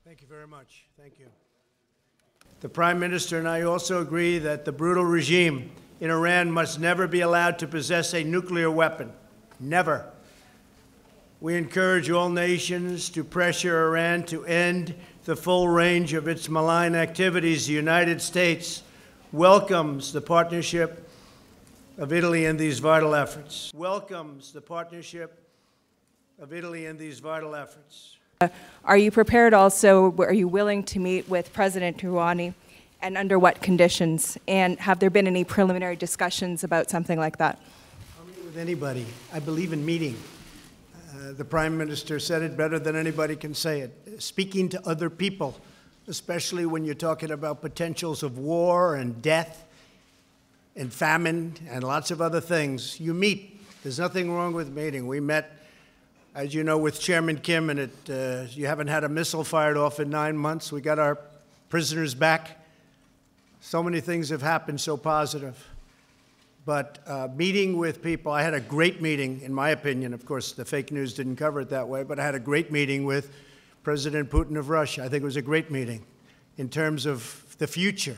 Thank you very much. Thank you. The Prime Minister and I also agree that the brutal regime in Iran must never be allowed to possess a nuclear weapon. Never. We encourage all nations to pressure Iran to end the full range of its malign activities. The United States welcomes the partnership of Italy in these vital efforts. Welcomes the partnership of Italy in these vital efforts. Are you prepared also, are you willing to meet with President Rouhani, and under what conditions? And have there been any preliminary discussions about something like that? I'll meet with anybody. I believe in meeting. The Prime Minister said it better than anybody can say it. Speaking to other people, especially when you're talking about potentials of war and death and famine and lots of other things, you meet. There's nothing wrong with meeting. We met, as you know, with Chairman Kim, and you haven't had a missile fired off in 9 months. We got our prisoners back. So many things have happened so positive. But meeting with people, I had a great meeting, in my opinion. Of course, the fake news didn't cover it that way, but I had a great meeting with President Putin of Russia. I think it was a great meeting in terms of the future,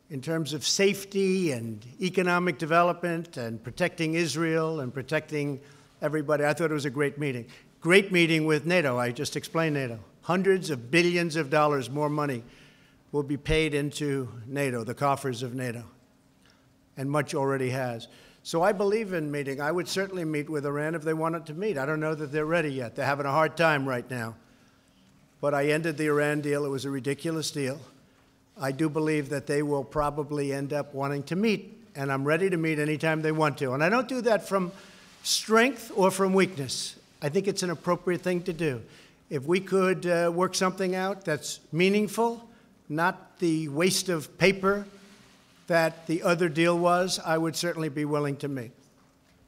in terms of safety and economic development and protecting Israel and protecting everybody. I thought it was a great meeting. Great meeting with NATO. I just explained NATO. Hundreds of billions of dollars more money will be paid into NATO, the coffers of NATO, and much already has. So I believe in meeting. I would certainly meet with Iran if they wanted to meet. I don't know that they're ready yet. They're having a hard time right now. But I ended the Iran deal. It was a ridiculous deal. I do believe that they will probably end up wanting to meet, and I'm ready to meet anytime they want to. And I don't do that from strength or from weakness. I think it's an appropriate thing to do. If we could work something out that's meaningful, not the waste of paper that the other deal was, I would certainly be willing to meet.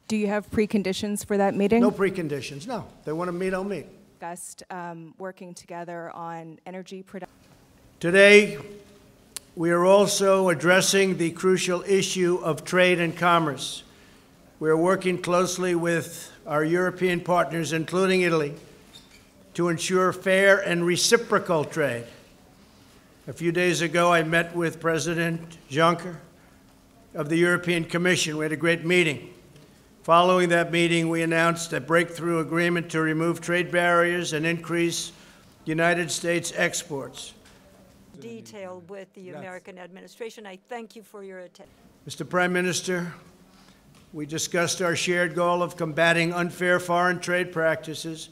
Do you have preconditions for that meeting? No preconditions, no. If they want to meet, I'll meet. Discussed working together on energy production. Today, we are also addressing the crucial issue of trade and commerce. We are working closely with our European partners, including Italy, to ensure fair and reciprocal trade. A few days ago, I met with President Juncker of the European Commission. We had a great meeting. Following that meeting, we announced a breakthrough agreement to remove trade barriers and increase United States exports. Detail with the American administration. I thank you for your attention. Mr. Prime Minister, we discussed our shared goal of combating unfair foreign trade practices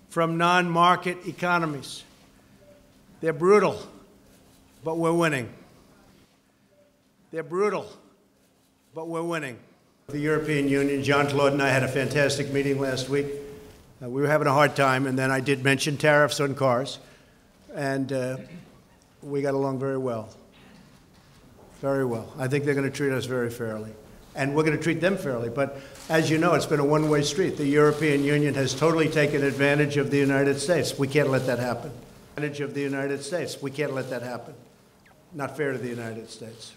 from non-market economies. They're brutal, but we're winning. They're brutal, but we're winning. The European Union, Jean-Claude and I had a fantastic meeting last week. We were having a hard time, and then I did mention tariffs on cars, and we got along very well. Very well. I think they're going to treat us very fairly, and we're going to treat them fairly. But as you know, it's been a one-way street. The European Union has totally taken advantage of the United States. We can't let that happen. Advantage of the United States. We can't let that happen. Not fair to the United States.